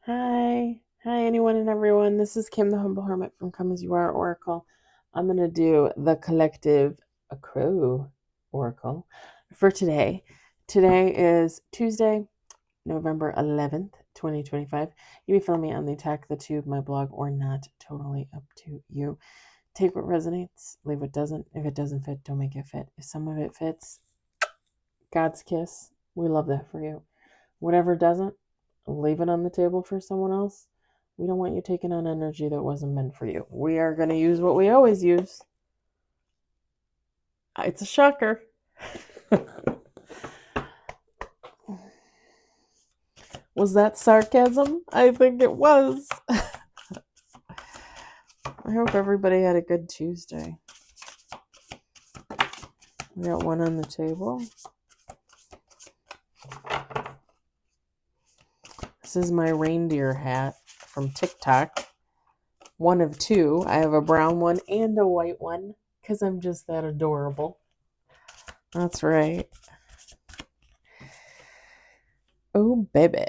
Hi, anyone and everyone. This is Kim, the Humble Hermit from Come As You Are Oracle. I'm going to do the collective crow oracle for today. Today is Tuesday, November 11th, 2025. You may follow me on the Attack the Tube, my blog, or not. Totally up to you. Take what resonates, leave what doesn't. If it doesn't fit, don't make it fit. If some of it fits, God's kiss. We love that for you. Whatever doesn't, leave it on the table for someone else. We don't want you taking on energy that wasn't meant for you. We are going to use what we always use. It's a shocker. Was that sarcasm? I think it was. I hope everybody had a good Tuesday. We got one on the table. This is my reindeer hat from TikTok. One of two. I have a brown one and a white one because I'm just that adorable. That's right. Oh, baby.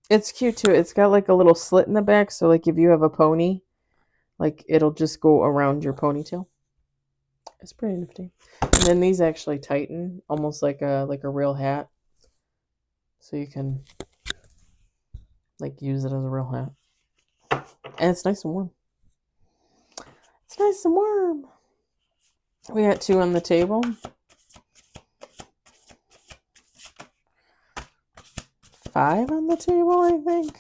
It's cute too. It's got like a little slit in the back, so like if you have a pony, like it'll just go around your ponytail. It's pretty nifty. And then these actually tighten, almost like a real hat. So you can like use it as a real hat. And it's nice and warm. It's nice and warm. We got two on the table. 5 on the table, I think.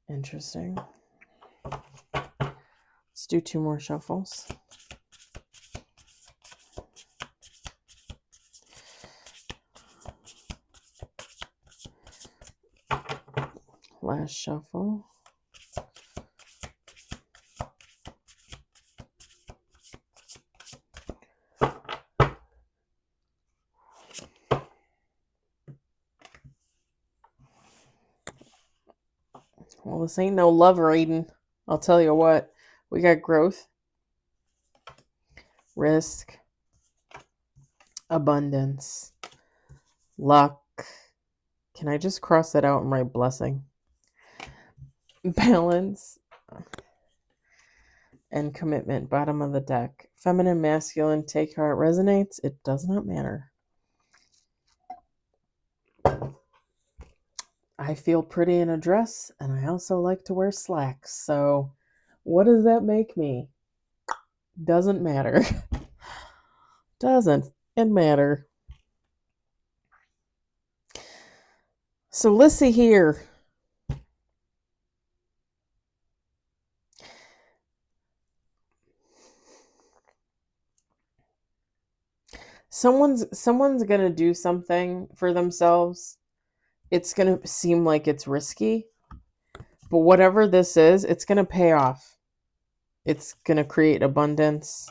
Interesting. Let's do 2 more shuffles. Last shuffle. Well, this ain't no love reading. I'll tell you what. We got growth, risk, abundance, luck. Can I just cross that out and write blessing? Balance and commitment. Bottom of the deck. Feminine, masculine, take heart resonates. It does not matter. I feel pretty in a dress, and I also like to wear slacks. So, what does that make me? Doesn't matter. Doesn't it matter? So, let's see here. Someone's gonna do something for themselves. It's gonna seem like it's risky, but whatever this is, it's gonna pay off. It's gonna create abundance.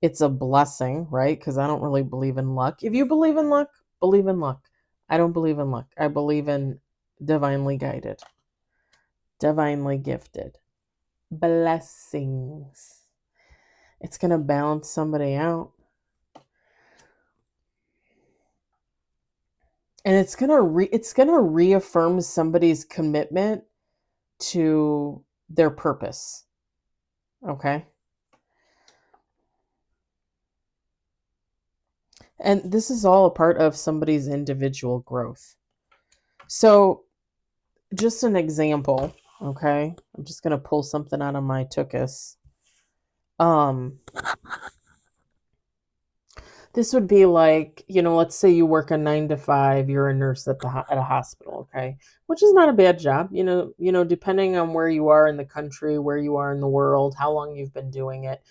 It's a blessing, right? Because I don't really believe in luck. If you believe in luck, believe in luck. I don't believe in luck. I believe in divinely guided, divinely gifted blessings. It's gonna balance somebody out. And it's gonna reaffirm somebody's commitment to their purpose. Okay? And this is all a part of somebody's individual growth. So, just an example, okay? I'm just gonna pull something out of my tuchus. This would be like, let's say you work a 9 to 5, you're a nurse at a hospital, okay? Which is not a bad job, depending on where you are in the country, where you are in the world, how long you've been doing it.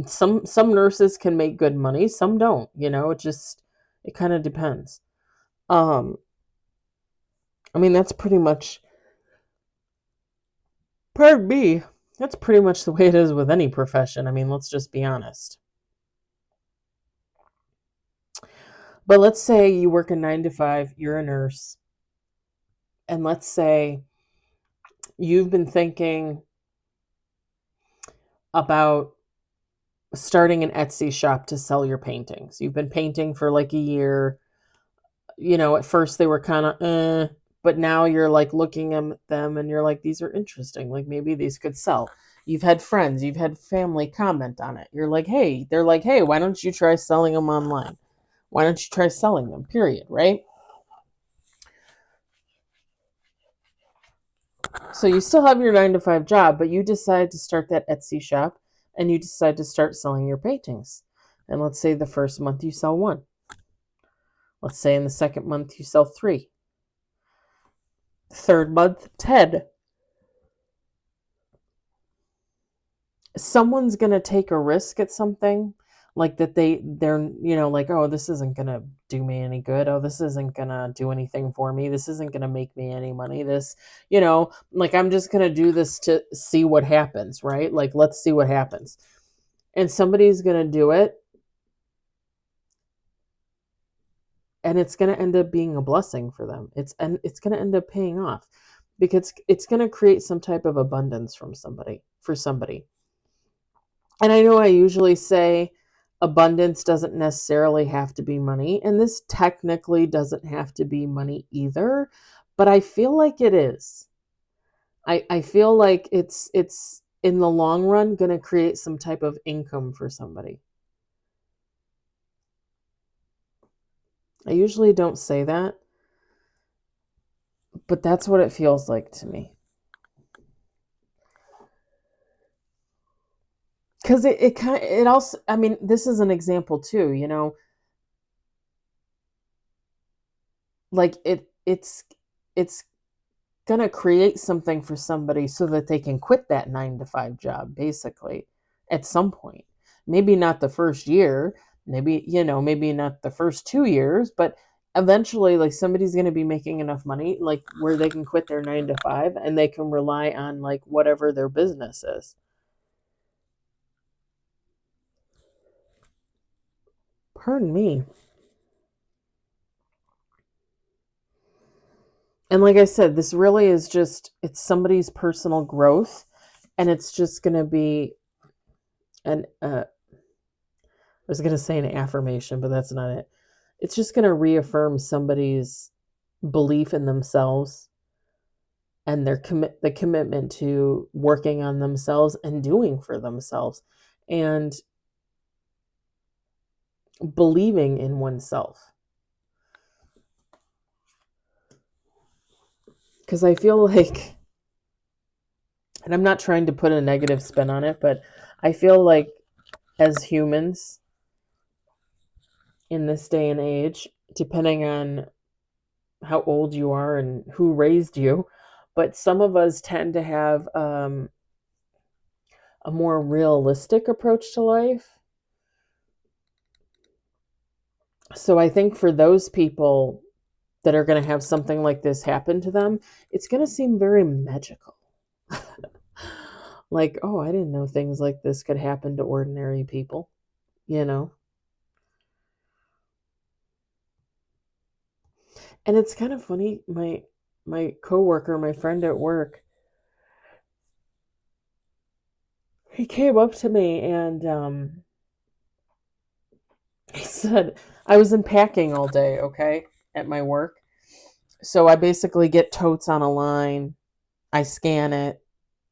Some nurses can make good money, some don't, it kind of depends. I mean, that's pretty much, pardon me, that's pretty much the way it is with any profession. I mean, let's just be honest. But let's say you work a 9 to 5, you're a nurse, And let's say you've been thinking about starting an Etsy shop to sell your paintings. You've been painting for like a year. At first they were kind of, but now you're like looking at them and you're like, these are interesting. Like maybe these could sell. You've had friends, you've had family comment on it. They're like, hey, why don't you try selling them online? Why don't you try selling them? Period, right? So you still have your 9 to 5 job, but you decide to start that Etsy shop and you decide to start selling your paintings. And let's say the first month you sell one. Let's say in the second month you sell 3. Third month, 10. Someone's going to take a risk at something like that they're like, oh, this isn't going to do me any good. Oh, this isn't going to do anything for me. This isn't going to make me any money. This, like I'm just going to do this to see what happens, right? Like let's see what happens. And somebody's going to do it and it's going to end up being a blessing for them. It's going to end up paying off because it's going to create some type of abundance for somebody. And I know I usually say abundance doesn't necessarily have to be money, and this technically doesn't have to be money either, but I feel like it is. I feel like it's in the long run going to create some type of income for somebody. I usually don't say that, but that's what it feels like to me. Because it also, I mean, this is an example too, like it's going to create something for somebody so that they can quit that 9 to 5 job basically at some point. Maybe not the first year, maybe not the first 2 years, but eventually like somebody's going to be making enough money like where they can quit their 9 to 5 and they can rely on like whatever their business is. Pardon me. And like I said, this really is just, it's somebody's personal growth and it's just going to be an I was going to say an affirmation, but that's not it. It's just going to reaffirm somebody's belief in themselves and the commitment to working on themselves and doing for themselves and believing in oneself. Because I feel like, and I'm not trying to put a negative spin on it, but I feel like as humans in this day and age, depending on how old you are and who raised you, but some of us tend to have a more realistic approach to life. So I think for those people that are going to have something like this happen to them, it's going to seem very magical. Like, oh, I didn't know things like this could happen to ordinary people, you know? And it's kind of funny, my coworker, my friend at work, he came up to me and he said, I was unpacking all day, okay, at my work. So I basically get totes on a line. I scan it.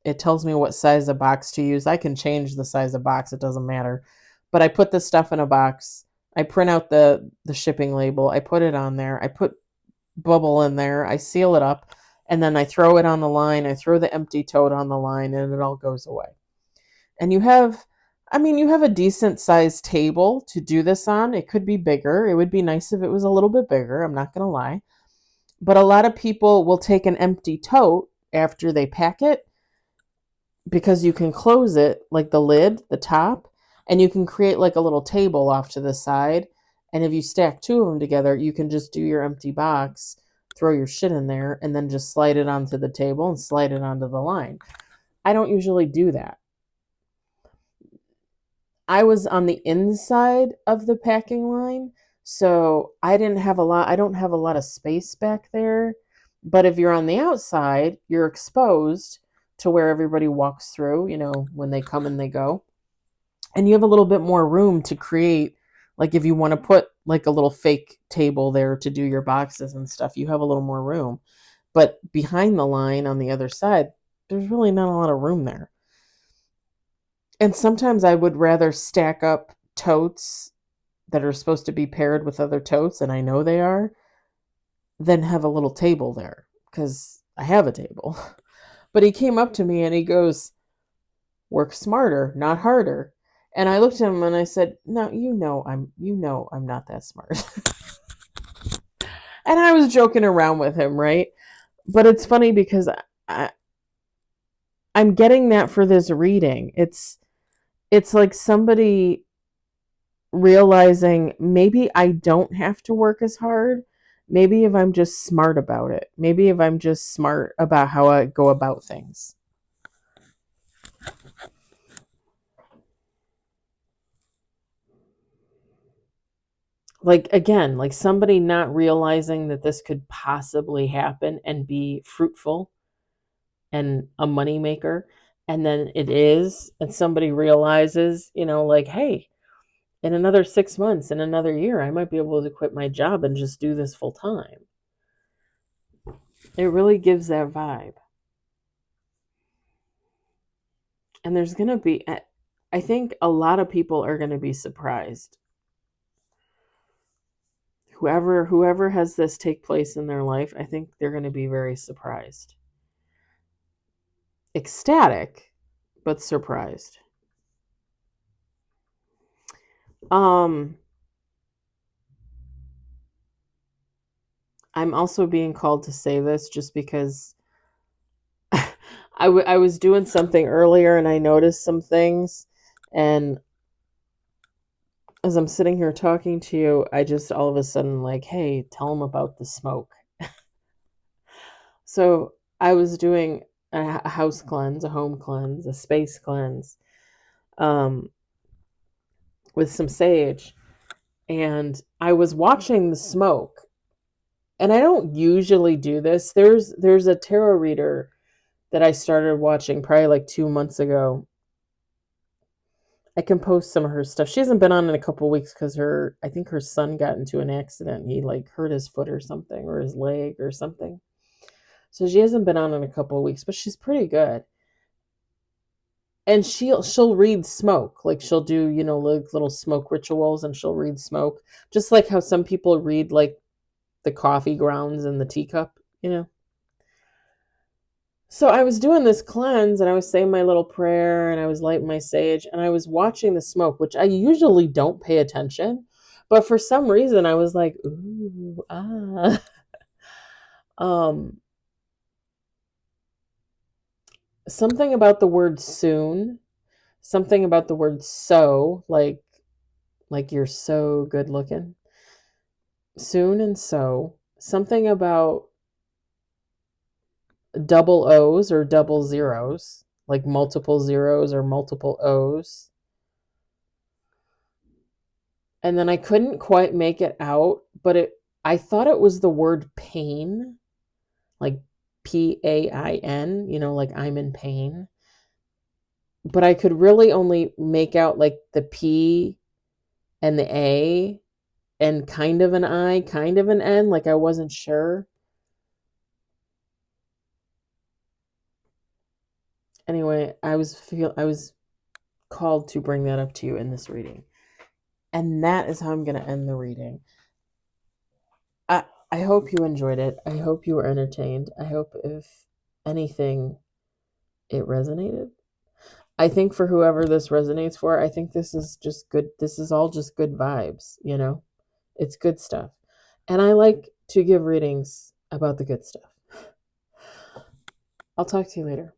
It tells me what size of box to use. I can change the size of box. It doesn't matter. But I put the stuff in a box. I print out the shipping label. I put it on there. I put bubble in there. I seal it up. And then I throw it on the line. I throw the empty tote on the line and it all goes away. And you have a decent sized table to do this on. It could be bigger. It would be nice if it was a little bit bigger. I'm not going to lie. But a lot of people will take an empty tote after they pack it because you can close it, like the lid, the top, and you can create like a little table off to the side. And if you stack 2 of them together, you can just do your empty box, throw your shit in there, and then just slide it onto the table and slide it onto the line. I don't usually do that. I was on the inside of the packing line, so I don't have a lot of space back there But if you're on the outside, you're exposed to where everybody walks through, when they come and they go. And you have a little bit more room to create, like if you want to put like a little fake table there to do your boxes and stuff, you have a little more room. But behind the line on the other side, there's really not a lot of room there. And sometimes I would rather stack up totes that are supposed to be paired with other totes, and I know they are, than have a little table there, because I have a table. But he came up to me and he goes, "Work smarter, not harder." And I looked at him and I said, "No, I'm not that smart." And I was joking around with him, right? But it's funny because I'm getting that for this reading. It's like somebody realizing maybe I don't have to work as hard. Maybe if I'm just smart about it. Maybe if I'm just smart about how I go about things. Like, again, like somebody not realizing that this could possibly happen and be fruitful and a moneymaker. And then it is, and somebody realizes, like, hey, in another 6 months, in another year, I might be able to quit my job and just do this full time. It really gives that vibe. And there's going to be, I think a lot of people are going to be surprised. Whoever has this take place in their life, I think they're going to be very surprised. Ecstatic, but surprised. I'm also being called to say this just because I was doing something earlier and I noticed some things, and as I'm sitting here talking to you, I just all of a sudden like, hey, tell them about the smoke. So I was doing a house cleanse, a home cleanse, a space cleanse, with some sage, and I was watching the smoke. And I don't usually do this. There's a tarot reader that I started watching probably like 2 months ago. I can post some of her stuff. She hasn't been on in a couple of weeks because I think her son got into an accident. He like hurt his foot or something, or his leg or something. So she hasn't been on in a couple of weeks, but she's pretty good. And she'll read smoke. Like she'll do, like little smoke rituals, and she'll read smoke. Just like how some people read like the coffee grounds in the teacup. So I was doing this cleanse and I was saying my little prayer and I was lighting my sage and I was watching the smoke, which I usually don't pay attention. But for some reason I was like, ooh, ah. Something about the word soon, something about the word so, like you're so good looking. Soon and so. Something about double O's or double zeros, like multiple zeros or multiple O's. And then I couldn't quite make it out, but I thought it was the word pain, like PAIN, like I'm in pain. But I could really only make out like the P and the A and kind of an I, kind of an N, like I wasn't sure. Anyway, I was called to bring that up to you in this reading. And that is how I'm going to end the reading. I hope you enjoyed it. I hope you were entertained. I hope, if anything, it resonated. I think for whoever this resonates for, I think this is just good. This is all just good vibes, It's good stuff. And I like to give readings about the good stuff. I'll talk to you later.